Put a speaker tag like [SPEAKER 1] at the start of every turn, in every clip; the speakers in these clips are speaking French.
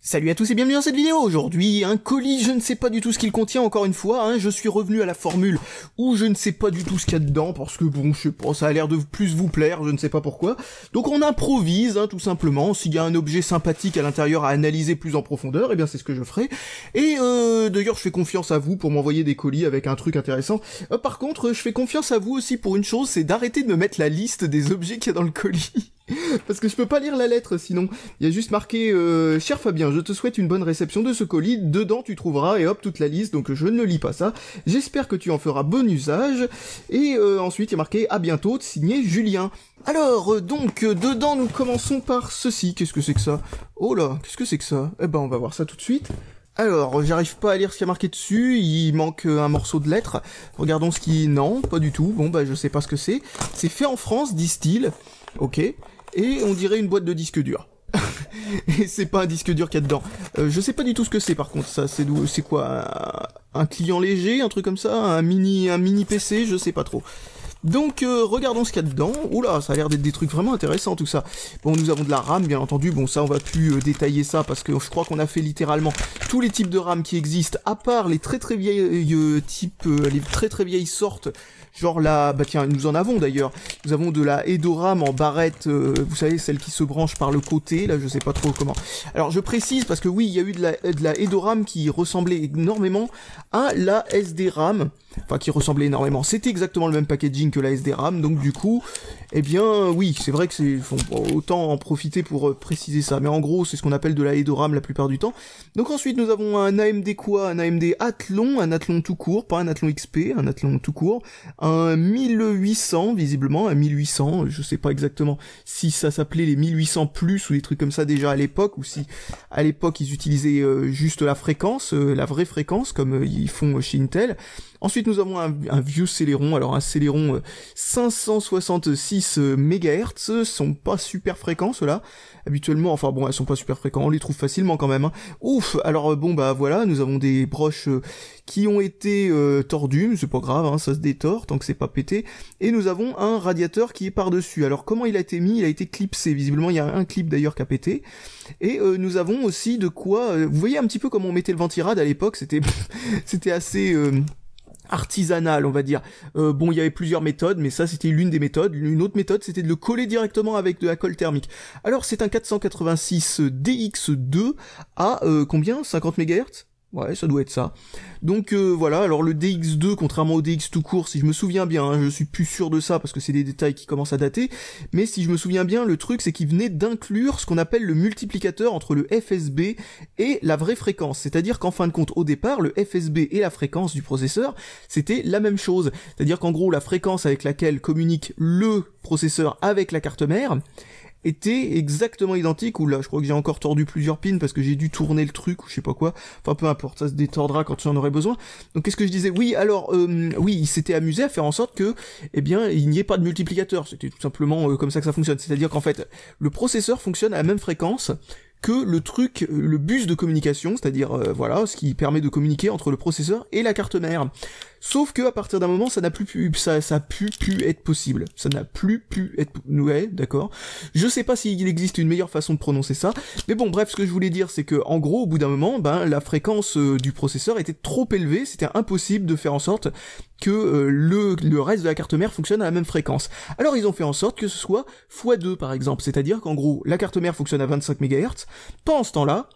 [SPEAKER 1] Salut à tous et bienvenue dans cette vidéo. Aujourd'hui, un colis, je ne sais pas du tout ce qu'il contient encore une fois, hein. Je suis revenu à la formule où je ne sais pas du tout ce qu'il y a dedans, parce que bon, je sais pas, ça a l'air de plus vous plaire, je ne sais pas pourquoi. Donc on improvise, hein, tout simplement. S'il y a un objet sympathique à l'intérieur à analyser plus en profondeur, eh bien c'est ce que je ferai. Et d'ailleurs, je fais confiance à vous pour m'envoyer des colis avec un truc intéressant. Par contre, je fais confiance à vous aussi pour une chose, c'est d'arrêter de me mettre la liste des objets qu'il y a dans le colis. Parce que je peux pas lire la lettre sinon. Il y a juste marqué cher Fabien, je te souhaite une bonne réception de ce colis. Dedans tu trouveras et hop toute la liste. Donc je ne lis pas ça. J'espère que tu en feras bon usage. Et ensuite il y a marqué à bientôt, signé Julien. Alors donc dedans nous commençons par ceci. Qu'est-ce que c'est que ça? Oh là, qu'est-ce que c'est que ça? Eh ben on va voir ça tout de suite. Alors, j'arrive pas à lire ce qu'il y a marqué dessus, il manque un morceau de lettre. Regardons ce qui... Non, pas du tout. Bon bah je sais pas ce que c'est. C'est fait en France, disent-ils. Ok. Et on dirait une boîte de disque dur. Et c'est pas un disque dur qu'il y a dedans. Je sais pas du tout ce que c'est par contre, ça, c'est quoi, un client léger, un truc comme ça, un mini PC, je sais pas trop. Donc regardons ce qu'il y a dedans. Oula, ça a l'air d'être des trucs vraiment intéressants tout ça. Bon, nous avons de la RAM bien entendu. Bon, ça on va plus détailler ça parce que je crois qu'on a fait littéralement tous les types de RAM qui existent, à part les très très vieilles les très très vieilles sortes. Genre là, bah tiens, nous en avons d'ailleurs. Nous avons de la Edoram en barrette, vous savez, celle qui se branche par le côté, là je sais pas trop comment. Alors je précise parce que oui, il y a eu de la Edoram qui ressemblait énormément à la SD-RAM. Enfin, qui ressemblait énormément. C'était exactement le même packaging que la SD-RAM, donc du coup, eh bien, oui, c'est vrai que c'est... Faut autant en profiter pour préciser ça. Mais en gros, c'est ce qu'on appelle de la Edoram la plupart du temps. Donc ensuite, nous avons un AMD quoi? Un AMD Athlon, un Athlon tout court, pas un Athlon XP, un Athlon tout court. Un 1800, visiblement, un 1800, je sais pas exactement si ça s'appelait les 1800 plus ou des trucs comme ça déjà à l'époque, ou si à l'époque ils utilisaient juste la fréquence, la vraie fréquence, comme ils font chez Intel. Ensuite, nous avons un vieux Celeron, alors un Celeron 566 MHz, sont pas super fréquents ceux-là, habituellement, enfin bon, elles sont pas super fréquents, on les trouve facilement quand même, hein. Ouf, alors bon bah voilà, nous avons des broches qui ont été tordues, mais c'est pas grave, hein, ça se détord tant que c'est pas pété, et nous avons un radiateur qui est par-dessus. Alors comment il a été mis? Il a été clipsé, visiblement il y a un clip d'ailleurs qui a pété, et nous avons aussi de quoi, vous voyez un petit peu comment on mettait le ventirad à l'époque, c'était c'était assez... artisanal, on va dire. Bon, il y avait plusieurs méthodes, mais ça c'était l'une des méthodes. Une autre méthode, c'était de le coller directement avec de la colle thermique. Alors c'est un 486 DX2 à combien? 50 MHz? Ouais, ça doit être ça. Donc voilà, alors le DX2, contrairement au DX tout court, si je me souviens bien, hein, je suis plus sûr de ça parce que c'est des détails qui commencent à dater, mais si je me souviens bien, le truc c'est qu'il venait d'inclure ce qu'on appelle le multiplicateur entre le FSB et la vraie fréquence. C'est-à-dire qu'en fin de compte, au départ, le FSB et la fréquence du processeur, c'était la même chose. C'est-à-dire qu'en gros, la fréquence avec laquelle communique le processeur avec la carte mère était exactement identique, ou là je crois que j'ai encore tordu plusieurs pins parce que j'ai dû tourner le truc ou je sais pas quoi, enfin peu importe, ça se détordra quand j'en aurai besoin. Donc qu'est-ce que je disais? Oui, alors oui, il s'était amusé à faire en sorte que, eh bien, il n'y ait pas de multiplicateur, c'était tout simplement comme ça que ça fonctionne, c'est-à-dire qu'en fait, le processeur fonctionne à la même fréquence que le truc, le bus de communication, c'est-à-dire voilà, ce qui permet de communiquer entre le processeur et la carte mère. Sauf que à partir d'un moment, ça n'a plus pu, ça a pu être possible. Ça n'a plus pu être, ouais, d'accord. Je sais pas s'il existe une meilleure façon de prononcer ça, mais bon, bref, ce que je voulais dire, c'est que en gros, au bout d'un moment, ben la fréquence du processeur était trop élevée, c'était impossible de faire en sorte que le reste de la carte mère fonctionne à la même fréquence. Alors ils ont fait en sorte que ce soit x2 par exemple, c'est-à-dire qu'en gros, la carte mère fonctionne à 25 MHz. Pendant ce temps-là,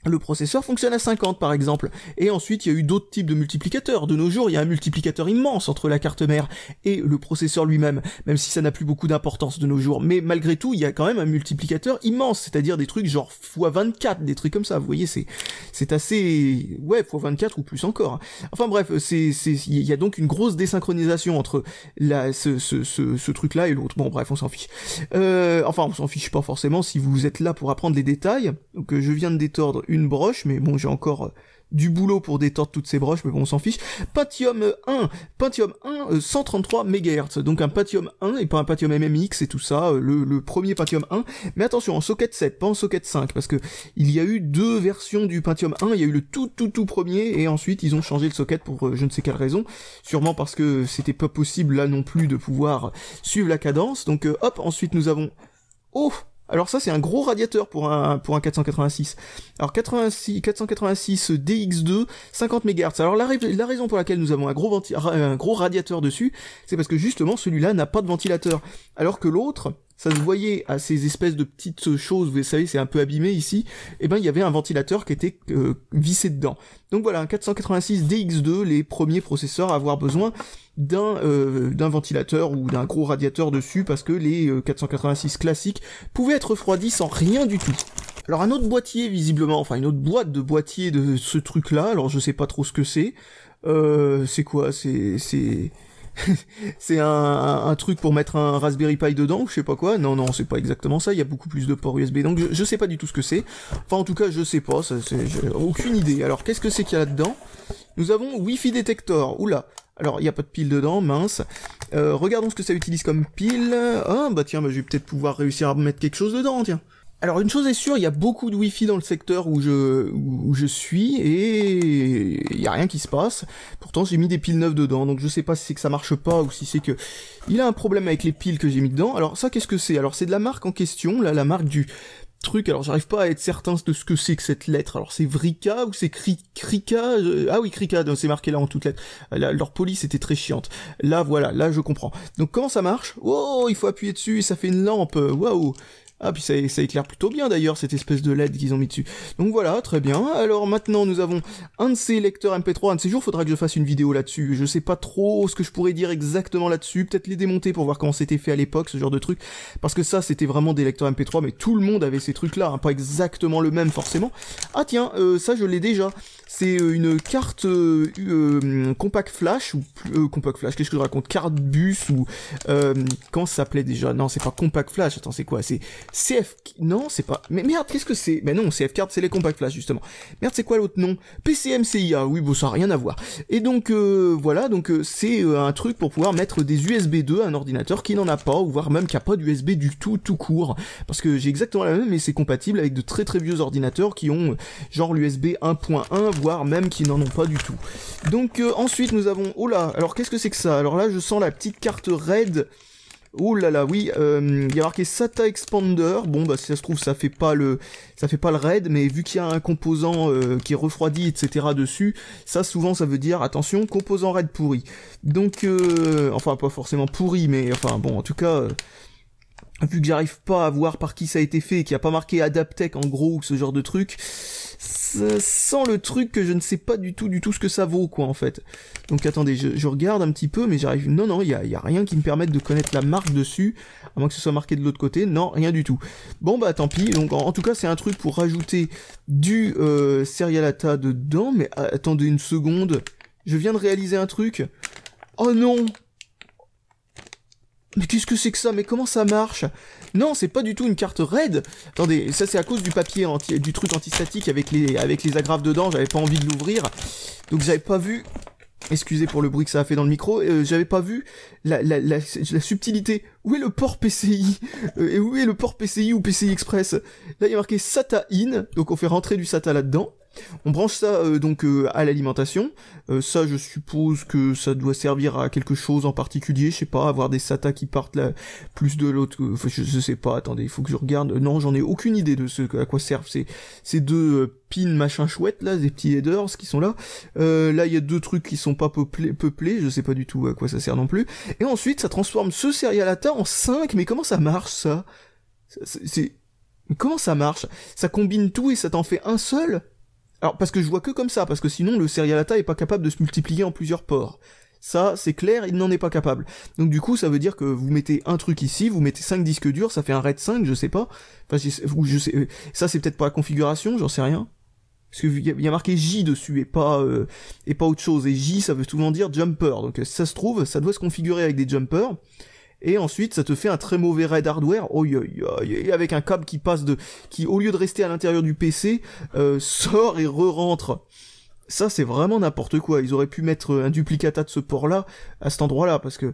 [SPEAKER 1] le processeur fonctionne à 50 par exemple, et ensuite il y a eu d'autres types de multiplicateurs. De nos jours, il y a un multiplicateur immense entre la carte mère et le processeur lui-même, même si ça n'a plus beaucoup d'importance de nos jours, mais malgré tout, il y a quand même un multiplicateur immense, c'est-à-dire des trucs genre x24, des trucs comme ça, vous voyez, c'est assez... ouais, x24 ou plus encore. Enfin bref, il y a donc une grosse désynchronisation entre ce truc-là et l'autre. Bon bref, on s'en fiche. Enfin, on s'en fiche pas forcément si vous êtes là pour apprendre les détails, donc je viens de détordre une broche, mais bon, j'ai encore du boulot pour détordre toutes ces broches, mais bon, on s'en fiche. Pentium 1, 133 MHz, donc un Pentium 1 et pas un Pentium MMX et tout ça, le premier Pentium 1, mais attention, en socket 7, pas en socket 5, parce que il y a eu deux versions du Pentium 1, il y a eu le tout premier, et ensuite ils ont changé le socket pour je ne sais quelle raison, sûrement parce que c'était pas possible là non plus de pouvoir suivre la cadence, donc hop, ensuite nous avons... Oh, Alors ça c'est un gros radiateur pour un 486. Alors 486 DX2, 50 MHz. Alors la raison pour laquelle nous avons un gros radiateur dessus, c'est parce que justement celui-là n'a pas de ventilateur. Alors que l'autre, ça se voyait à ces espèces de petites choses, vous savez, c'est un peu abîmé ici, et ben il y avait un ventilateur qui était vissé dedans. Donc voilà, un 486 DX2, les premiers processeurs à avoir besoin d'un ventilateur ou d'un gros radiateur dessus, parce que les 486 classiques pouvaient être refroidis sans rien du tout. Alors un autre boîtier visiblement, enfin une autre boîte de boîtier de ce truc là, alors je sais pas trop ce que c'est quoi, c'est un truc pour mettre un Raspberry Pi dedans, ou je sais pas quoi. Non, c'est pas exactement ça, il y a beaucoup plus de ports USB, donc je sais pas du tout ce que c'est. Enfin, en tout cas, je sais pas, j'ai aucune idée. Alors, qu'est-ce que c'est qu'il y a là-dedans? Nous avons Wi-Fi Detector, oula. Alors, il n'y a pas de pile dedans, mince. Regardons ce que ça utilise comme pile. Ah, bah tiens, je vais peut-être pouvoir réussir à mettre quelque chose dedans, tiens. Alors une chose est sûre, il y a beaucoup de Wi-Fi dans le secteur où je suis, et il y a rien qui se passe. Pourtant j'ai mis des piles neuves dedans, donc je sais pas si c'est que ça marche pas ou si c'est que il a un problème avec les piles que j'ai mis dedans. Alors ça, qu'est-ce que c'est? Alors c'est de la marque en question, là, la marque du truc. Alors j'arrive pas à être certain de ce que c'est que cette lettre. Alors c'est Vrica ou c'est Krika? Ah oui, Krika, c'est marqué là en toutes lettres. Leur police était très chiante. Là voilà, là je comprends. Donc comment ça marche? Oh, il faut appuyer dessus et ça fait une lampe. Waouh! Ah, puis ça éclaire plutôt bien d'ailleurs, cette espèce de LED qu'ils ont mis dessus. Donc voilà, très bien. Alors maintenant, nous avons un de ces lecteurs MP3. Un de ces jours, faudra que je fasse une vidéo là-dessus. Je sais pas trop ce que je pourrais dire exactement là-dessus. Peut-être les démonter pour voir comment c'était fait à l'époque, ce genre de truc. Parce que ça, c'était vraiment des lecteurs MP3, mais tout le monde avait ces trucs-là, hein, pas exactement le même forcément. Ah tiens, ça je l'ai déjà. C'est une carte compact flash, ou compact flash, qu'est-ce que je raconte? Carte bus, ou comment ça s'appelait déjà? Non, c'est pas compact flash, attends, c'est quoi? C'est CF... Non, c'est pas... Mais merde, qu'est-ce que c'est? Mais non, CF card, c'est les compact flash, justement. Merde, c'est quoi l'autre nom? PCMCIA, oui, bon, ça n'a rien à voir. Et donc, voilà, donc c'est un truc pour pouvoir mettre des USB 2 à un ordinateur qui n'en a pas, ou voire même qui a pas d'USB du tout court. Parce que j'ai exactement la même, mais c'est compatible avec de très très vieux ordinateurs qui ont genre l'USB 1.1, voire même qui n'en ont pas du tout. Donc, ensuite, nous avons... Oh là, alors qu'est-ce que c'est que ça? Alors là, je sens la petite carte RAID. Oh là là, oui, il y a marqué SATA Expander. Bon, bah si ça se trouve, ça fait pas le RAID, mais vu qu'il y a un composant qui est refroidi, etc. dessus, ça souvent ça veut dire attention, composant RAID pourri. Donc, enfin pas forcément pourri, mais enfin bon, en tout cas. Vu que j'arrive pas à voir par qui ça a été fait et qu'il n'y a pas marqué Adaptec en gros ou ce genre de truc, ça sent le truc que je ne sais pas du tout ce que ça vaut, quoi, en fait. Donc attendez, je regarde un petit peu, mais j'arrive... Non, il y a rien qui me permette de connaître la marque dessus, à moins que ce soit marqué de l'autre côté. Non, rien du tout. Bon, bah tant pis. Donc en tout cas, c'est un truc pour rajouter du Serialata dedans, mais attendez une seconde. Je viens de réaliser un truc. Oh non! Mais qu'est-ce que c'est que ça? Mais comment ça marche? Non, c'est pas du tout une carte RAID. Attendez, ça c'est à cause du papier du truc antistatique avec les agrafes dedans, j'avais pas envie de l'ouvrir. Donc j'avais pas vu... Excusez pour le bruit que ça a fait dans le micro, j'avais pas vu la subtilité. Où est le port PCI? Et où est le port PCI ou PCI Express? Là il y a marqué SATA IN, donc on fait rentrer du SATA là-dedans. On branche ça à l'alimentation. Ça, je suppose que ça doit servir à quelque chose en particulier. Je sais pas, avoir des SATA qui partent là, plus de l'autre. Enfin, je sais pas. Attendez, il faut que je regarde. Non, j'en ai aucune idée de à quoi servent ces deux pins machin chouette là, des petits headers qui sont là. Là, il y a deux trucs qui sont pas peuplés. Je sais pas du tout à quoi ça sert non plus. Et ensuite, ça transforme ce Serialata en 5. Mais comment ça marche ça? Comment ça marche? Ça combine tout et ça t'en fait un seul? Alors, parce que je vois que comme ça, parce que sinon, le Serialata est pas capable de se multiplier en plusieurs ports. Ça, c'est clair, il n'en est pas capable. Donc du coup, ça veut dire que vous mettez un truc ici, vous mettez 5 disques durs, ça fait un RAID 5, je sais pas. Enfin, je sais, ça c'est peut-être pas la configuration, j'en sais rien. Parce que il y a marqué J dessus et pas autre chose. Et J, ça veut souvent dire jumper. Donc si ça se trouve, ça doit se configurer avec des jumpers. Et ensuite, ça te fait un très mauvais RAID hardware, et avec un câble qui au lieu de rester à l'intérieur du PC, sort et re-rentre. Ça, c'est vraiment n'importe quoi. Ils auraient pu mettre un duplicata de ce port-là, à cet endroit-là, parce que...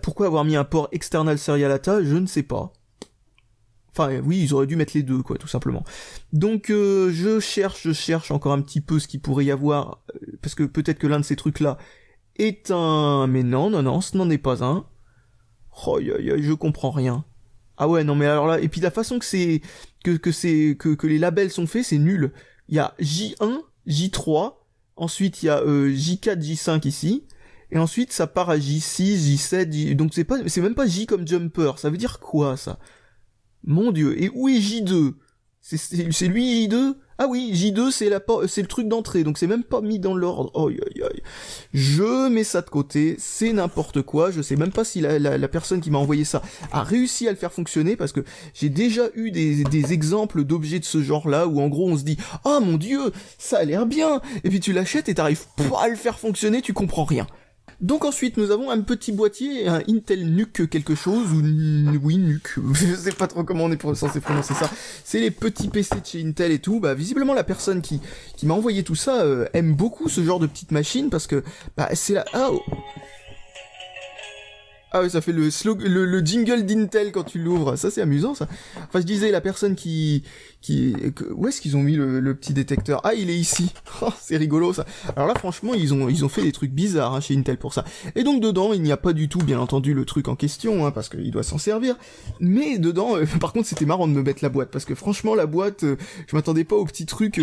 [SPEAKER 1] pourquoi avoir mis un port external Serialata? Je ne sais pas. Enfin, oui, ils auraient dû mettre les deux, quoi, tout simplement. Donc, je cherche encore un petit peu ce qu'il pourrait y avoir, parce que peut-être que l'un de ces trucs-là est un... Mais non, ce n'en est pas un. Oh, je comprends rien. Ah ouais, non mais alors là, et puis la façon que c'est que les labels sont faits, c'est nul. Il y a J1, J3, ensuite il y a J4, J5 ici, et ensuite ça part à J6, J7, donc c'est même pas J comme Jumper. Ça veut dire quoi ça? Mon Dieu. Et où est J2? C'est lui J2? Ah oui, J2 c'est le truc d'entrée, donc c'est même pas mis dans l'ordre. Oh, aïe, aïe. Je mets ça de côté, c'est n'importe quoi, je sais même pas si la personne qui m'a envoyé ça a réussi à le faire fonctionner, parce que j'ai déjà eu des exemples d'objets de ce genre-là, où en gros on se dit « Ah mon Dieu, ça a l'air bien !» Et puis tu l'achètes et t'arrives pas à le faire fonctionner, tu comprends rien. Donc ensuite nous avons un petit boîtier, un Intel NUC quelque chose, ou oui NUC, je sais pas trop comment on est censé prononcer ça, c'est les petits PC de chez Intel et tout. Bah visiblement la personne qui m'a envoyé tout ça aime beaucoup ce genre de petite machine, parce que bah c'est la... Ah oui, ça fait le jingle d'Intel quand tu l'ouvres. Ça, c'est amusant, ça. Enfin, je disais, la personne où est-ce qu'ils ont mis le petit détecteur? Ah, il est ici. Oh, c'est rigolo, ça. Alors là, franchement, ils ont fait des trucs bizarres, hein, chez Intel pour ça. Et donc, dedans, il n'y a pas du tout, bien entendu, le truc en question, hein, parce qu'il doit s'en servir. Mais dedans, par contre, c'était marrant de me mettre la boîte, parce que franchement, la boîte, je m'attendais pas au petit truc...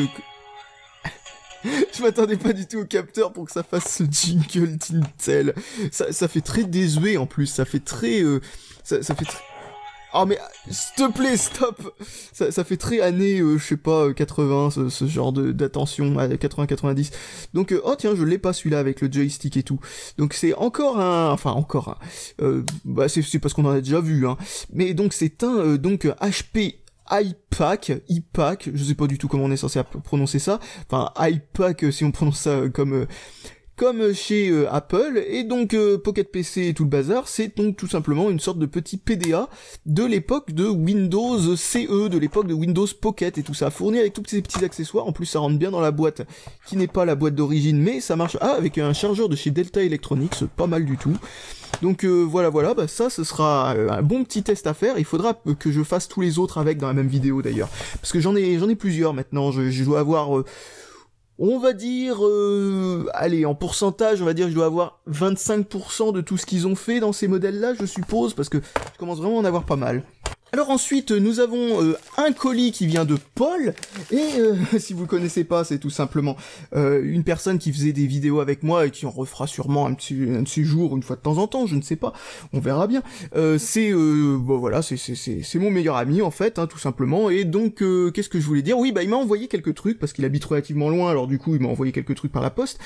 [SPEAKER 1] Je m'attendais pas du tout au capteur pour que ça fasse ce jingle d'Intel. Ça fait très désuet en plus, ça fait très... ça fait très... Oh mais, s'il te plaît, stop. Ça fait très années, je sais pas, 80, ce genre d'attention, 80-90. Donc, oh tiens, je l'ai pas celui-là avec le joystick et tout. Donc c'est encore un... Enfin, encore un... bah c'est parce qu'on en a déjà vu, hein. Mais donc c'est un, donc, HP... iPac, je sais pas du tout comment on est censé prononcer ça, enfin iPac si on prononce ça comme chez Apple, et donc Pocket PC et tout le bazar, c'est donc tout simplement une sorte de petit PDA de l'époque de Windows CE, de l'époque de Windows Pocket et tout ça, fourni avec tous ces petits accessoires. En plus ça rentre bien dans la boîte, qui n'est pas la boîte d'origine, mais ça marche, avec un chargeur de chez Delta Electronics, pas mal du tout. Donc voilà, bah ça ce sera un bon petit test à faire. Il faudra que je fasse tous les autres avec dans la même vidéo d'ailleurs, parce que j'en ai plusieurs maintenant. Je dois avoir on va dire allez, en pourcentage, on va dire que je dois avoir 25% de tout ce qu'ils ont fait dans ces modèles là, je suppose, parce que je commence vraiment à en avoir pas mal. Alors ensuite, nous avons un colis qui vient de Paul, et si vous le connaissez pas, c'est tout simplement une personne qui faisait des vidéos avec moi et qui en refera sûrement un de ces jours, une fois de temps en temps, je ne sais pas, on verra bien. Bon voilà, c'est mon meilleur ami en fait, hein, tout simplement. Et donc, qu'est-ce que je voulais dire? Oui, bah il m'a envoyé quelques trucs parce qu'il habite relativement loin, alors du coup il m'a envoyé quelques trucs par la poste.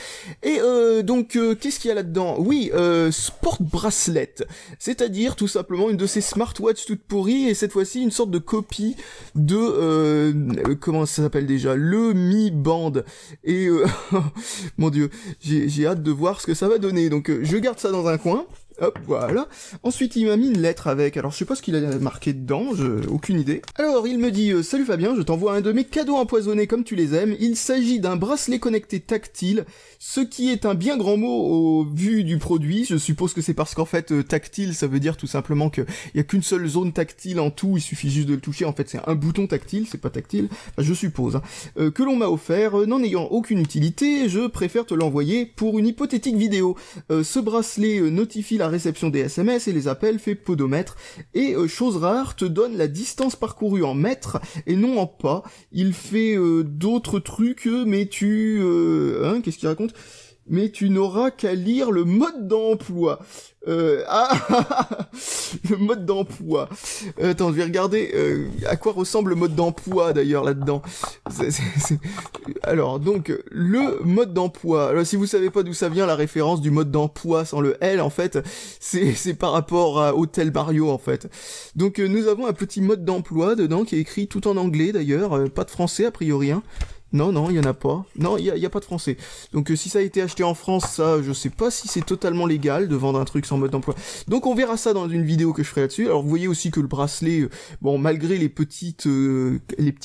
[SPEAKER 1] Et donc, qu'est-ce qu'il y a là-dedans? Oui, Sport Bracelet, c'est-à-dire tout simplement une de ces smartwatches toutes pourries. Et cette fois-ci une sorte de copie de comment ça s'appelle déjà, le Mi Band. Et mon Dieu, j'ai hâte de voir ce que ça va donner. Donc je garde ça dans un coin. Hop, voilà. Ensuite, il m'a mis une lettre avec. Alors, je sais pas ce qu'il a marqué dedans, aucune idée. Alors, il me dit « Salut Fabien, je t'envoie un de mes cadeaux empoisonnés comme tu les aimes. Il s'agit d'un bracelet connecté tactile, ce qui est un bien grand mot au vu du produit. Je suppose que c'est parce qu'en fait, tactile, ça veut dire tout simplement qu'il y a qu'une seule zone tactile en tout, il suffit juste de le toucher. En fait, c'est un bouton tactile, c'est pas tactile. Enfin, je suppose. Hein. Que l'on m'a offert, n'en ayant aucune utilité, je préfère te l'envoyer pour une hypothétique vidéo. Ce bracelet notifie la réception des SMS et les appels, fait podomètre, et chose rare, te donne la distance parcourue en mètres et non en pas. Il fait d'autres trucs, mais qu'est-ce qu'il raconte? Mais tu n'auras qu'à lire le mode d'emploi. Le mode d'emploi. Attends, je vais regarder à quoi ressemble le mode d'emploi d'ailleurs là-dedans. Alors, donc, le mode d'emploi. Alors, si vous savez pas d'où ça vient, la référence du mode d'emploi sans le L, en fait, c'est par rapport à Hotel Mario, en fait. Donc, nous avons un petit mode d'emploi dedans qui est écrit tout en anglais d'ailleurs, pas de français a priori, hein. Non, il y en a pas. Non, il y a pas de français. Donc si ça a été acheté en France, ça, je sais pas si c'est totalement légal de vendre un truc sans mode d'emploi. Donc on verra ça dans une vidéo que je ferai là-dessus. Alors vous voyez aussi que le bracelet, bon, malgré les petits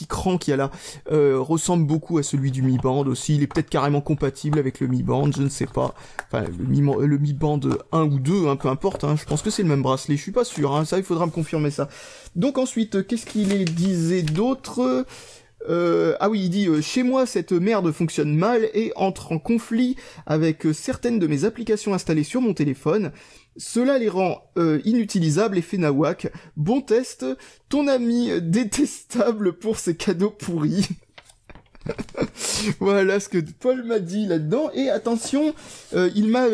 [SPEAKER 1] crans qu'il y a là, ressemble beaucoup à celui du Mi Band aussi. Il est peut-être carrément compatible avec le Mi Band, je ne sais pas. Enfin, le Mi Band 1 ou 2, hein, peu importe. Hein, je pense que c'est le même bracelet. Je suis pas sûr. Hein, ça, il faudra me confirmer ça. Donc ensuite, qu'est-ce qu'il disait d'autre? Ah oui, il dit chez moi cette merde fonctionne mal et entre en conflit avec certaines de mes applications installées sur mon téléphone. Cela les rend inutilisables et fait nawak. Bon test, ton ami détestable pour ses cadeaux pourris. Voilà ce que Paul m'a dit là-dedans. Et attention, il m'a,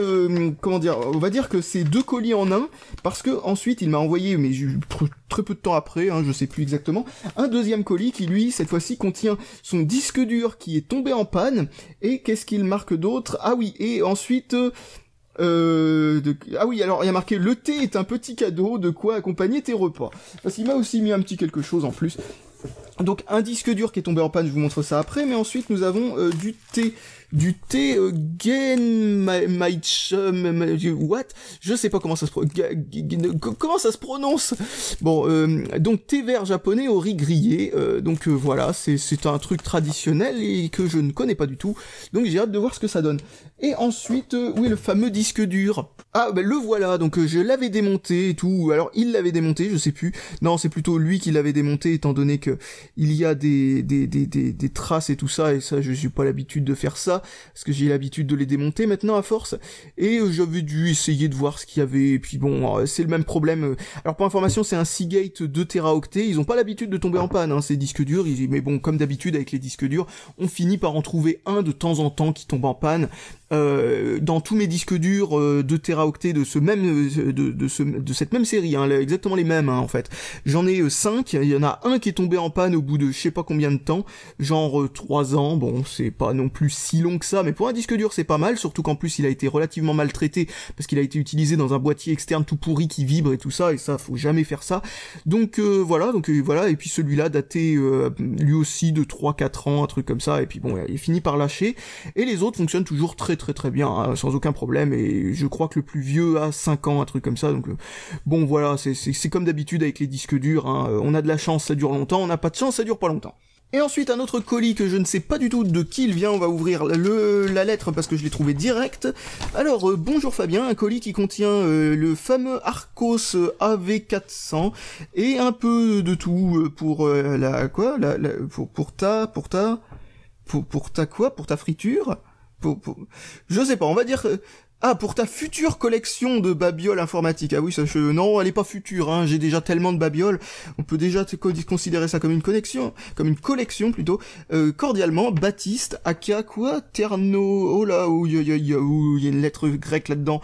[SPEAKER 1] comment dire, on va dire que c'est 2 colis en un, parce que ensuite il m'a envoyé, mais très peu de temps après, hein, je sais plus exactement, un deuxième colis qui lui, cette fois-ci, contient son disque dur qui est tombé en panne. Et qu'est-ce qu'il marque d'autre? Ah oui, et ensuite... Ah oui, alors il y a marqué le thé est un petit cadeau, de quoi accompagner tes repas. Parce qu'il m'a aussi mis un petit quelque chose en plus. Donc un disque dur qui est tombé en panne, je vous montre ça après, mais ensuite nous avons du thé what? Je sais pas comment ça se prononce. Bon, donc thé vert japonais au riz grillé. Donc voilà, c'est un truc traditionnel et que je ne connais pas du tout. Donc j'ai hâte de voir ce que ça donne. Et ensuite, oui, le fameux disque dur. Ah, ben le voilà. Donc je l'avais démonté et tout. Alors il l'avait démonté, je sais plus. Non, c'est plutôt lui qui l'avait démonté, étant donné que il y a des traces et tout ça. Et ça, je n'ai pas l'habitude de faire ça. Parce que j'ai l'habitude de les démonter maintenant à force, et j'avais dû essayer de voir ce qu'il y avait, et puis bon, c'est le même problème. Alors pour information, c'est un Seagate 2 Teraoctets, ils ont pas l'habitude de tomber en panne, hein, ces disques durs, mais bon, comme d'habitude avec les disques durs, on finit par en trouver un de temps en temps qui tombe en panne. Dans tous mes disques durs 2 Teraoctets de ce même de cette même série, hein, exactement les mêmes, hein, en fait. J'en ai 5, il y en a un qui est tombé en panne au bout de je sais pas combien de temps, genre 3 ans. Bon, c'est pas non plus si long que ça, mais pour un disque dur c'est pas mal, surtout qu'en plus il a été relativement maltraité parce qu'il a été utilisé dans un boîtier externe tout pourri qui vibre et tout ça, et ça faut jamais faire ça. Donc voilà, et puis celui-là daté lui aussi de 3-4 ans, un truc comme ça, et puis bon, il finit par lâcher, et les autres fonctionnent toujours très bien, hein, sans aucun problème, et je crois que le plus vieux a 5 ans, un truc comme ça. Donc bon voilà, c'est comme d'habitude avec les disques durs, hein, on a de la chance ça dure longtemps, on n'a pas de chance ça dure pas longtemps. Et ensuite un autre colis que je ne sais pas du tout de qui il vient, on va ouvrir la lettre parce que je l'ai trouvé direct. Alors bonjour Fabien, un colis qui contient le fameux Arcos AV400 et un peu de tout pour ta friture, je sais pas, on va dire pour ta future collection de babioles informatiques. Ah oui, ça, non, elle est pas future, hein, j'ai déjà tellement de babioles, on peut déjà considérer ça comme une collection plutôt. Cordialement, Baptiste, aka quoi, Terno, oh là, il y a une lettre grecque là-dedans.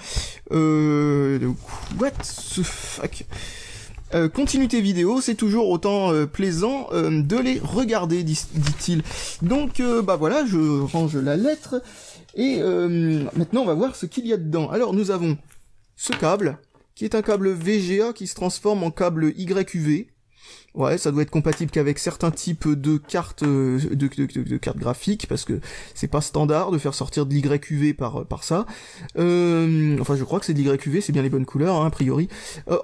[SPEAKER 1] What the fuck? Continuité vidéo, c'est toujours autant plaisant de les regarder, dit-il. Donc, bah voilà, je range la lettre. Et maintenant on va voir ce qu'il y a dedans. Alors nous avons ce câble, qui est un câble VGA qui se transforme en câble YUV. Ouais, ça doit être compatible qu'avec certains types de cartes de cartes graphiques, parce que c'est pas standard de faire sortir de l'YUV par ça. Enfin, je crois que c'est de l'YUV, c'est bien les bonnes couleurs, hein, a priori.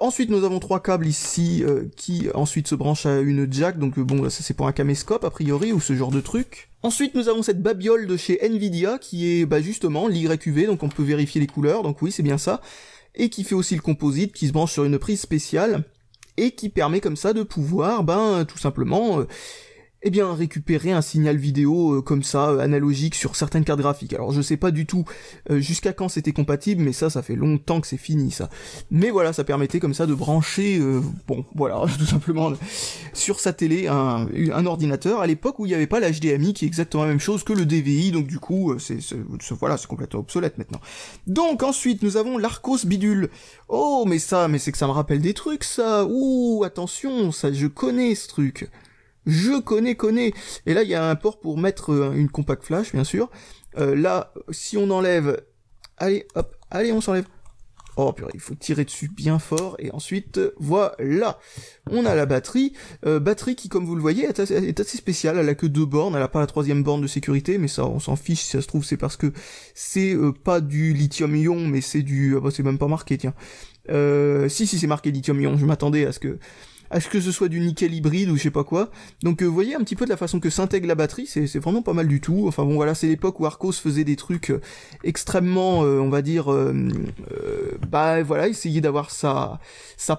[SPEAKER 1] Ensuite, nous avons 3 câbles ici qui ensuite se branchent à une jack, donc bon, là, ça c'est pour un caméscope a priori, ou ce genre de truc. Ensuite, nous avons cette babiole de chez Nvidia qui est justement l'YUV, donc on peut vérifier les couleurs, donc oui, c'est bien ça. Et qui fait aussi le composite, qui se branche sur une prise spéciale, et qui permet comme ça de pouvoir, tout simplement, récupérer un signal vidéo comme ça, analogique sur certaines cartes graphiques. Alors je sais pas du tout jusqu'à quand c'était compatible, mais ça fait longtemps que c'est fini ça. Mais voilà, ça permettait comme ça de brancher, tout simplement, sur sa télé, un ordinateur, à l'époque où il n'y avait pas l'HDMI, qui est exactement la même chose que le DVI, donc du coup, c'est complètement obsolète maintenant. Donc ensuite, nous avons l'Arcos bidule. Oh, mais c'est que ça me rappelle des trucs, ça. Ouh, attention, ça, je connais ce truc. Je connais. Et là, il y a un port pour mettre une compact flash, bien sûr. Là, si on enlève... Allez, hop, on s'enlève. Oh, purée, il faut tirer dessus bien fort. Et ensuite, voilà. On a la batterie. Batterie qui, comme vous le voyez, est assez spéciale. Elle a que 2 bornes. Elle a pas la 3e borne de sécurité. Mais ça, on s'en fiche. Si ça se trouve, c'est parce que c'est pas du lithium-ion, mais c'est du... c'est même pas marqué, tiens. Si, c'est marqué lithium-ion. Je m'attendais à ce que à ce que ce soit du nickel hybride ou je sais pas quoi. Donc vous voyez un petit peu de la façon que s'intègre la batterie, c'est vraiment pas mal du tout. Enfin bon voilà, c'est l'époque où Arcos faisait des trucs extrêmement, on va dire, bah voilà, essayer d'avoir sa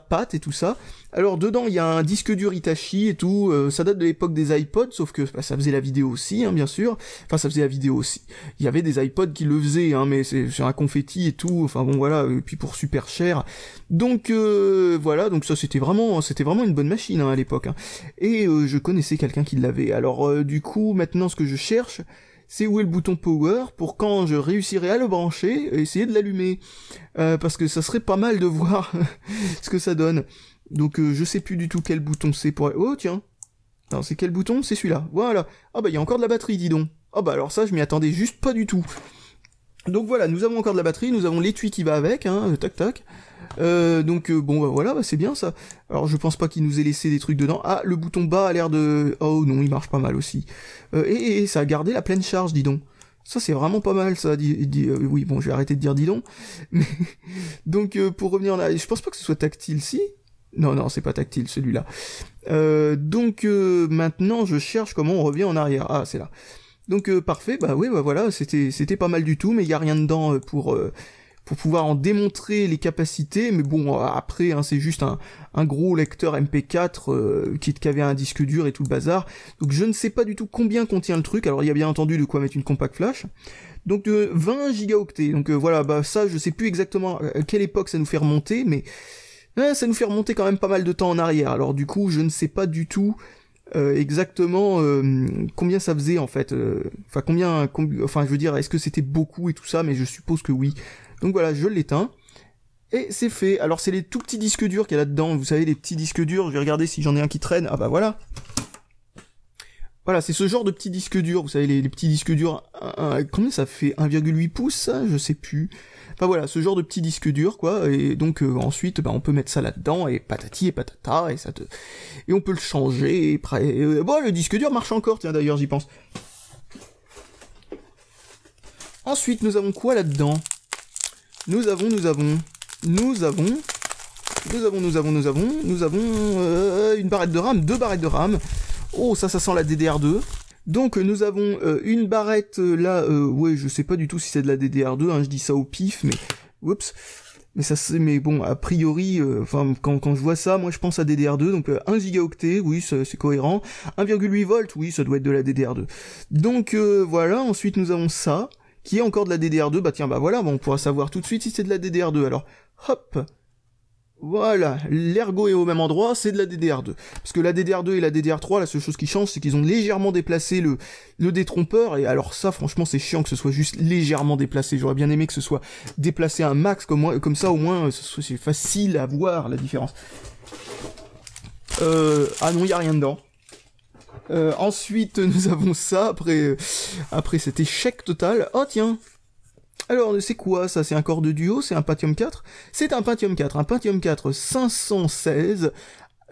[SPEAKER 1] patte et tout ça. Alors dedans il y a un disque dur Hitachi et tout, ça date de l'époque des iPods, sauf que bah, ça faisait la vidéo aussi, hein, bien sûr. Enfin ça faisait la vidéo aussi. Il y avait des iPods qui le faisaient, hein, mais c'est un confetti et tout. Enfin bon voilà, et puis pour super cher. Donc voilà, donc ça c'était vraiment une bonne machine hein, à l'époque. Hein. Et je connaissais quelqu'un qui l'avait. Alors du coup maintenant ce que je cherche, c'est où est le bouton power pour quand je réussirai à le brancher, essayer de l'allumer. Parce que ça serait pas mal de voir ce que ça donne. Donc je sais plus du tout quel bouton c'est pour... Oh tiens. Non, c'est quel bouton? C'est celui-là. Voilà. Ah bah il y a encore de la batterie, dis donc. Ah bah alors ça je m'y attendais juste pas du tout. Donc voilà, nous avons encore de la batterie, nous avons l'étui qui va avec, hein, tac tac. Donc bon bah voilà, bah, c'est bien ça. Alors je pense pas qu'il nous ait laissé des trucs dedans. Ah, le bouton bas a l'air de... Oh non, il marche pas mal aussi. Et ça a gardé la pleine charge, dis donc. Ça c'est vraiment pas mal ça. Oui bon, je vais arrêter de dire dis donc. Mais... Donc pour revenir en arrière, je pense pas que ce soit tactile, si. Non, c'est pas tactile celui-là. Donc maintenant je cherche comment on revient en arrière. Ah, c'est là. Donc parfait, bah oui, bah voilà, c'était pas mal du tout, mais il y a rien dedans pour pouvoir en démontrer les capacités, mais bon, après, hein, c'est juste un gros lecteur MP4 qui avait un disque dur et tout le bazar. Donc je ne sais pas du tout combien contient le truc, alors il y a bien entendu de quoi mettre une compact flash. Donc 20 gigaoctets, donc voilà, bah ça je sais plus exactement à quelle époque ça nous fait remonter, mais ça nous fait remonter quand même pas mal de temps en arrière, alors du coup je ne sais pas du tout exactement combien ça faisait en fait, enfin enfin je veux dire est-ce que c'était beaucoup et tout ça, mais je suppose que oui. Donc voilà, je l'éteins et c'est fait. Alors c'est les tout petits disques durs qu'il y a là-dedans, vous savez les petits disques durs, je vais regarder si j'en ai un qui traîne. Ah bah voilà. Voilà, c'est ce genre de petits disques durs, vous savez les petits disques durs, combien ça fait 1,8 pouces ça, je sais plus. Enfin voilà, ce genre de petits disques durs quoi, et donc ensuite bah, on peut mettre ça là-dedans et patati et patata et on peut le changer et bon le disque dur marche encore, tiens d'ailleurs j'y pense. Ensuite nous avons quoi là-dedans? Nous avons une barrette de RAM, 2 barrettes de RAM. Oh, ça sent la DDR2. Donc nous avons une barrette là, ouais, je sais pas du tout si c'est de la DDR2, hein, je dis ça au pif, mais oups. Mais bon, a priori, enfin quand je vois ça, moi je pense à DDR2, donc 1 gigaoctet, oui, c'est cohérent. 1,8 volts, oui, ça doit être de la DDR2. Donc voilà, ensuite nous avons ça, qui est encore de la DDR2, bah tiens, bah voilà, bon, on pourra savoir tout de suite si c'est de la DDR2, alors, hop, voilà, l'ergot est au même endroit, c'est de la DDR2. Parce que la DDR2 et la DDR3, la seule chose qui change, c'est qu'ils ont légèrement déplacé le détrompeur, et alors ça, franchement, c'est chiant que ce soit juste légèrement déplacé. J'aurais bien aimé que ce soit déplacé un max, comme ça, au moins, c'est facile à voir la différence. Ah non, il n'y a rien dedans. Ensuite, nous avons ça, après cet échec total. Oh tiens, alors, c'est quoi ça? C'est un corps de duo? C'est un Pentium 4? C'est un Pentium 4, un Pentium 4 516,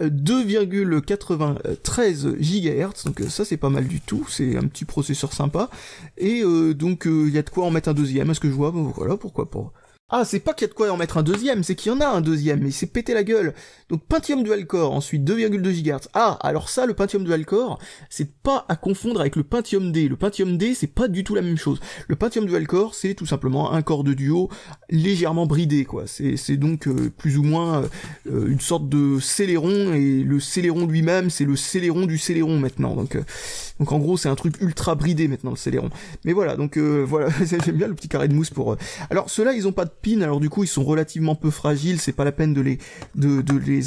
[SPEAKER 1] 2,93 GHz, donc ça c'est pas mal du tout, c'est un petit processeur sympa, et donc il y a de quoi en mettre un deuxième, à ce que je vois, bon, voilà, pourquoi pas. Ah, c'est pas qu'il y a de quoi en mettre un deuxième, c'est qu'il y en a un deuxième, mais il s'est pété la gueule. Donc Pentium Dual Core, ensuite 2,2 GHz. Ah, alors ça, le Pentium Dual Core, c'est pas à confondre avec le Pentium D. Le Pentium D, c'est pas du tout la même chose. Le Pentium Dual Core, c'est tout simplement un corps de duo légèrement bridé, quoi. C'est donc plus ou moins une sorte de Celeron, et le Celeron lui-même, c'est le Celeron du Celeron maintenant. Donc en gros, c'est un truc ultra bridé maintenant, le Celeron. Mais voilà, donc voilà, j'aime bien le petit carré de mousse pour... Alors ceux-là, ils ont pas de pin, alors du coup ils sont relativement peu fragiles, c'est pas la peine de les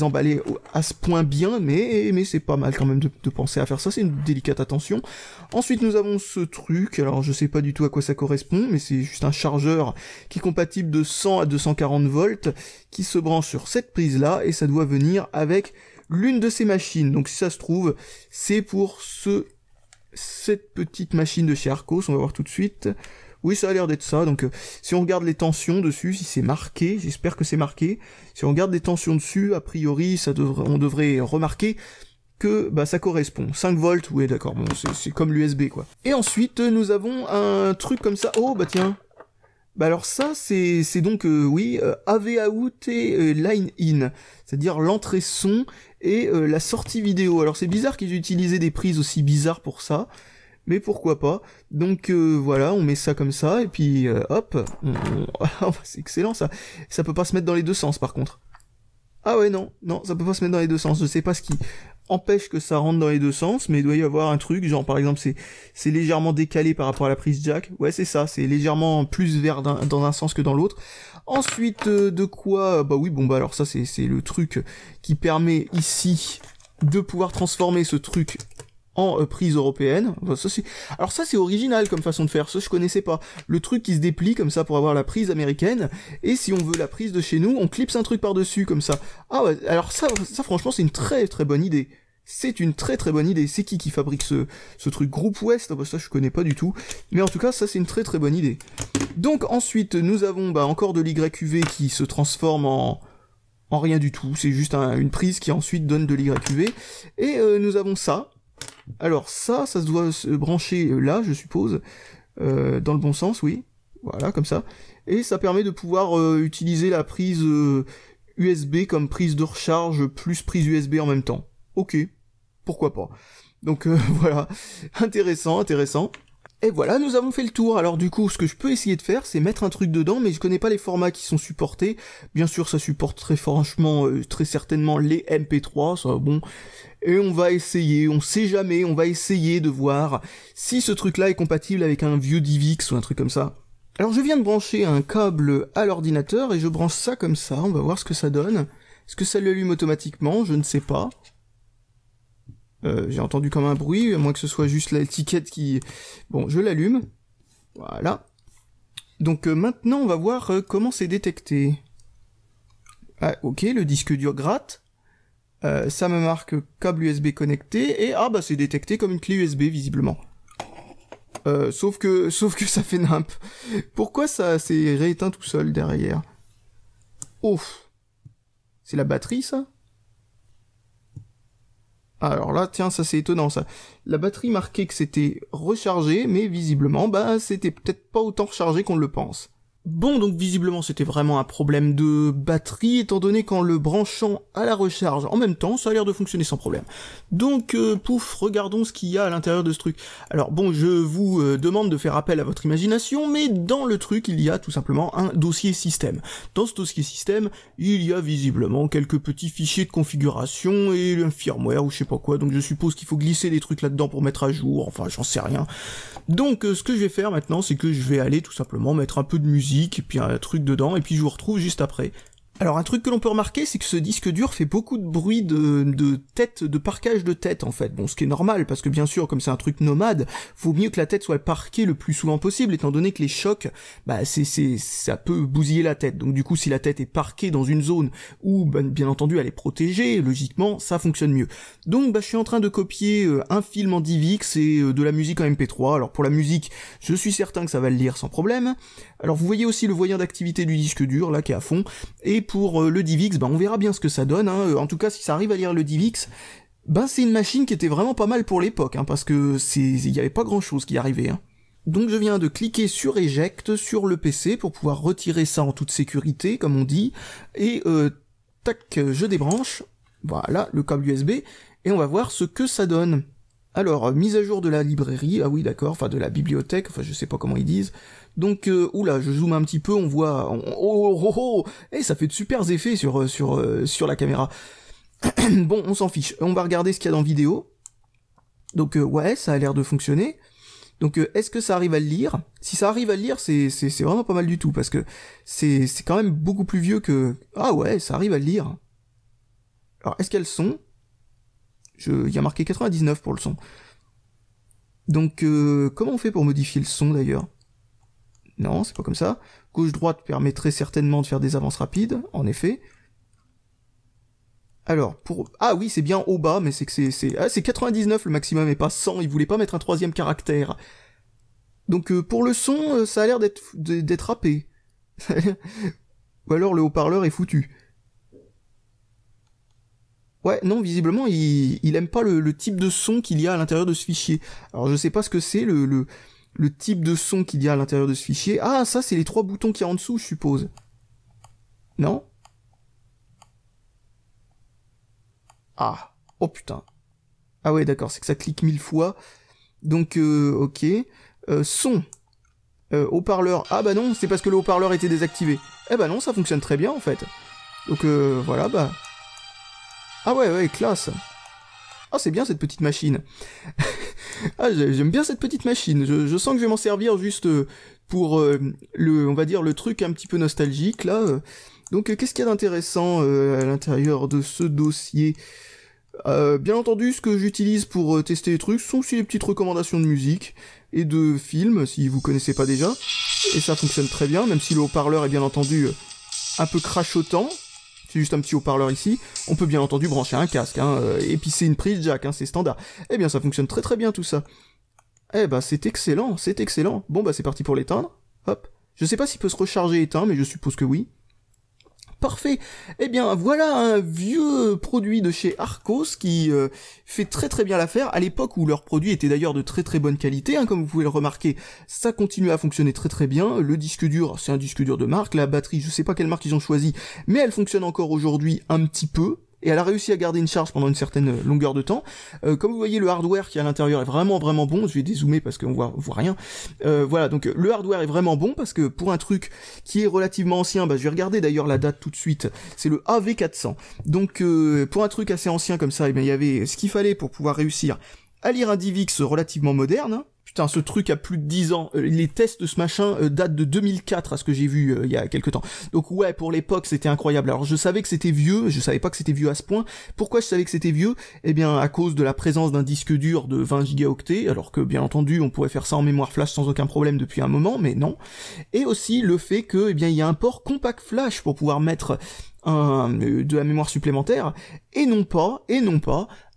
[SPEAKER 1] emballer à ce point bien, mais c'est pas mal quand même de penser à faire ça, c'est une délicate attention. Ensuite nous avons ce truc, alors je sais pas du tout à quoi ça correspond, mais c'est juste un chargeur qui est compatible de 100 à 240 volts, qui se branche sur cette prise là, et ça doit venir avec l'une de ces machines, donc si ça se trouve, c'est pour cette petite machine de chez Arcos, on va voir tout de suite. Oui, ça a l'air d'être ça, donc si on regarde les tensions dessus, si c'est marqué, j'espère que c'est marqué, si on regarde les tensions dessus, a priori, on devrait remarquer que bah ça correspond. 5 volts, oui d'accord, bon, c'est comme l'USB quoi. Et ensuite, nous avons un truc comme ça, oh bah tiens, bah alors ça, c'est donc, oui, AV out et line in, c'est-à-dire l'entrée son et la sortie vidéo. Alors c'est bizarre qu'ils aient utilisé des prises aussi bizarres pour ça, mais pourquoi pas. Donc voilà, on met ça comme ça, et puis hop, c'est excellent ça. Ça peut pas se mettre dans les deux sens par contre. Ah ouais, non, ça peut pas se mettre dans les deux sens. Je sais pas ce qui empêche que ça rentre dans les deux sens, mais il doit y avoir un truc, genre par exemple c'est légèrement décalé par rapport à la prise jack. Ouais, c'est ça, c'est légèrement plus vers dans un sens que dans l'autre. Ensuite, de quoi... Bah oui, bon bah alors ça c'est le truc qui permet ici de pouvoir transformer ce truc en prise européenne. Enfin, alors ça c'est original comme façon de faire, ça je connaissais pas. Le truc qui se déplie comme ça pour avoir la prise américaine, et si on veut la prise de chez nous, on clipse un truc par-dessus comme ça. Ah ouais, alors ça franchement c'est une très très bonne idée. C'est une très très bonne idée. C'est qui fabrique ce truc? Groupe West? Bah ça je connais pas du tout. Mais en tout cas ça c'est une très très bonne idée. Donc ensuite nous avons encore de l'YQV qui se transforme en rien du tout. C'est juste une prise qui ensuite donne de l'YQV. Et nous avons ça. Alors ça doit se brancher là, je suppose, dans le bon sens, oui. Voilà, comme ça. Et ça permet de pouvoir utiliser la prise USB comme prise de recharge plus prise USB en même temps. Ok, pourquoi pas. Donc voilà, intéressant. Et voilà, nous avons fait le tour. Alors du coup, ce que je peux essayer de faire, c'est mettre un truc dedans, mais je connais pas les formats qui sont supportés. Bien sûr, ça supporte très certainement les MP3, ça, bon... Et on va essayer, on sait jamais, on va essayer de voir si ce truc-là est compatible avec un vieux DivX ou un truc comme ça. Alors je viens de brancher un câble à l'ordinateur et je branche ça comme ça, on va voir ce que ça donne. Est-ce que ça l'allume automatiquement? Je ne sais pas. J'ai entendu comme un bruit, à moins que ce soit juste l'étiquette qui... Bon, je l'allume. Voilà. Donc maintenant on va voir comment c'est détecté. Ah ok, le disque dur gratte. Ça me marque câble USB connecté, et ah bah c'est détecté comme une clé USB visiblement. Sauf que ça fait nimp. Pourquoi ça s'est rééteint tout seul derrière? Ouf. C'est la batterie ça? Alors là, tiens, ça c'est étonnant ça. La batterie marquait que c'était rechargé, mais visiblement, bah c'était peut-être pas autant rechargé qu'on le pense. Bon, donc visiblement c'était vraiment un problème de batterie, étant donné qu'en le branchant à la recharge en même temps, ça a l'air de fonctionner sans problème. Donc, pouf, regardons ce qu'il y a à l'intérieur de ce truc. Alors bon, je vous demande de faire appel à votre imagination, mais dans le truc, il y a tout simplement un dossier système. Dans ce dossier système, il y a visiblement quelques petits fichiers de configuration et un firmware ou je sais pas quoi, donc je suppose qu'il faut glisser des trucs là-dedans pour mettre à jour, enfin j'en sais rien. Donc ce que je vais faire maintenant, c'est que je vais aller tout simplement mettre un peu de musique, et puis un truc dedans, et puis je vous retrouve juste après. Alors un truc que l'on peut remarquer, c'est que ce disque dur fait beaucoup de bruit de tête, de parquage de tête en fait. Bon, ce qui est normal, parce que bien sûr, comme c'est un truc nomade, vaut mieux que la tête soit parquée le plus souvent possible, étant donné que les chocs, bah ça peut bousiller la tête. Donc du coup, si la tête est parquée dans une zone où, bah, bien entendu, elle est protégée, logiquement, ça fonctionne mieux. Donc bah, je suis en train de copier un film en DivX et de la musique en MP3. Alors pour la musique, je suis certain que ça va le lire sans problème. Alors vous voyez aussi le voyant d'activité du disque dur, là, qui est à fond, et pour le DivX, on verra bien ce que ça donne, hein. En tout cas, si ça arrive à lire le DivX, c'est une machine qui était vraiment pas mal pour l'époque, hein, parce que il y avait pas grand chose qui arrivait, hein. Donc je viens de cliquer sur Eject sur le PC pour pouvoir retirer ça en toute sécurité, comme on dit, et tac, je débranche, voilà, le câble USB, et on va voir ce que ça donne. Alors, mise à jour de la librairie, ah oui d'accord, enfin de la bibliothèque, enfin je sais pas comment ils disent. Donc, oula, je zoome un petit peu, on voit... Et ça fait de super effets sur la caméra. Bon, on s'en fiche, on va regarder ce qu'il y a dans vidéo. Donc, ouais, ça a l'air de fonctionner. Donc, est-ce que ça arrive à le lire? Si ça arrive à le lire, c'est vraiment pas mal du tout, parce que c'est quand même beaucoup plus vieux que... Ah ouais, ça arrive à le lire. Alors, est-ce qu'il y a le son? Il y a marqué 99 pour le son. Donc, comment on fait pour modifier le son, d'ailleurs? Non, c'est pas comme ça. Gauche-droite permettrait certainement de faire des avances rapides, en effet. Alors, Ah oui, c'est bien au bas, mais c'est que c'est 99 le maximum et pas 100, il voulait pas mettre un troisième caractère. Donc pour le son, ça a l'air d'être râpé. Ou alors le haut-parleur est foutu. Ouais, non, visiblement, il aime pas le type de son qu'il y a à l'intérieur de ce fichier. Alors je sais pas ce que c'est, le type de son qu'il y a à l'intérieur de ce fichier. Ah, ça, c'est les 3 boutons qu'il y a en dessous, je suppose. Non? Ah, oh putain. Ah ouais, d'accord, c'est que ça clique 1000 fois. Donc, ok. Son. Haut-parleur. Ah bah non, c'est parce que le haut-parleur était désactivé. Eh bah non, ça fonctionne très bien, en fait. Donc, voilà, bah... Ah ouais, classe. Ah, c'est bien, cette petite machine. Ah, j'aime bien cette petite machine. Je sens que je vais m'en servir juste pour, on va dire, le truc un petit peu nostalgique, là. Donc, qu'est-ce qu'il y a d'intéressant à l'intérieur de ce dossier ? Bien entendu, ce que j'utilise pour tester les trucs sont aussi les petites recommandations de musique et de films, si vous connaissez pas déjà. Et ça fonctionne très bien, même si le haut-parleur est bien entendu un peu crachotant. C'est juste un petit haut-parleur ici. On peut bien entendu brancher un casque, et puis c'est une prise jack, c'est standard. Eh bien, ça fonctionne très très bien tout ça. Eh ben, c'est excellent, c'est excellent. Bon, bah c'est parti pour l'éteindre. Hop. Je sais pas s'il peut se recharger et éteindre, mais je suppose que oui. Parfait. Eh bien, voilà un vieux produit de chez Arcos qui fait très très bien l'affaire. À l'époque où leurs produits étaient d'ailleurs de très très bonne qualité, comme vous pouvez le remarquer, ça continue à fonctionner très très bien. Le disque dur, c'est un disque dur de marque. La batterie, je sais pas quelle marque ils ont choisi, mais elle fonctionne encore aujourd'hui un petit peu. Et elle a réussi à garder une charge pendant une certaine longueur de temps. Comme vous voyez, le hardware qui est à l'intérieur est vraiment vraiment bon. Je vais dézoomer parce qu'on voit rien. Voilà, donc le hardware est vraiment bon parce que pour un truc qui est relativement ancien, je vais regarder d'ailleurs la date tout de suite. C'est le AV400. Donc pour un truc assez ancien comme ça, il y avait ce qu'il fallait pour pouvoir réussir à lire un DivX relativement moderne. Putain, ce truc a plus de 10 ans. Les tests de ce machin datent de 2004, à ce que j'ai vu il y a quelques temps. Donc ouais, pour l'époque, c'était incroyable. Alors je savais que c'était vieux, je savais pas que c'était vieux à ce point. Pourquoi je savais que c'était vieux ? Eh bien, à cause de la présence d'un disque dur de 20 gigaoctets, alors que bien entendu, on pourrait faire ça en mémoire flash sans aucun problème depuis un moment, mais non. Et aussi le fait que, il y a un port compact flash pour pouvoir mettre de la mémoire supplémentaire, et non pas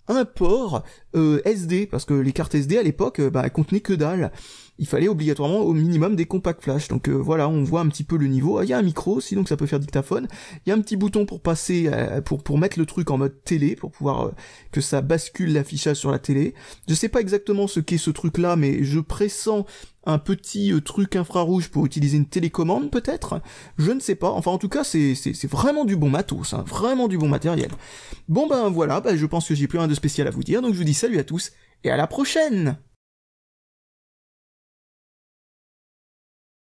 [SPEAKER 1] un port SD, parce que les cartes SD à l'époque, elles contenaient que dalle. Il fallait obligatoirement au minimum des compact flash. Donc voilà, on voit un petit peu le niveau. Il y a un micro aussi, donc ça peut faire dictaphone. Il y a un petit bouton pour passer, pour mettre le truc en mode télé, pour pouvoir que ça bascule l'affichage sur la télé. Je sais pas exactement ce qu'est ce truc-là, mais je pressens un petit truc infrarouge pour utiliser une télécommande peut-être, je ne sais pas, enfin en tout cas c'est vraiment du bon matos, vraiment du bon matériel. Bon voilà, je pense que j'ai plus rien de spécial à vous dire, donc je vous dis salut à tous, et à la prochaine.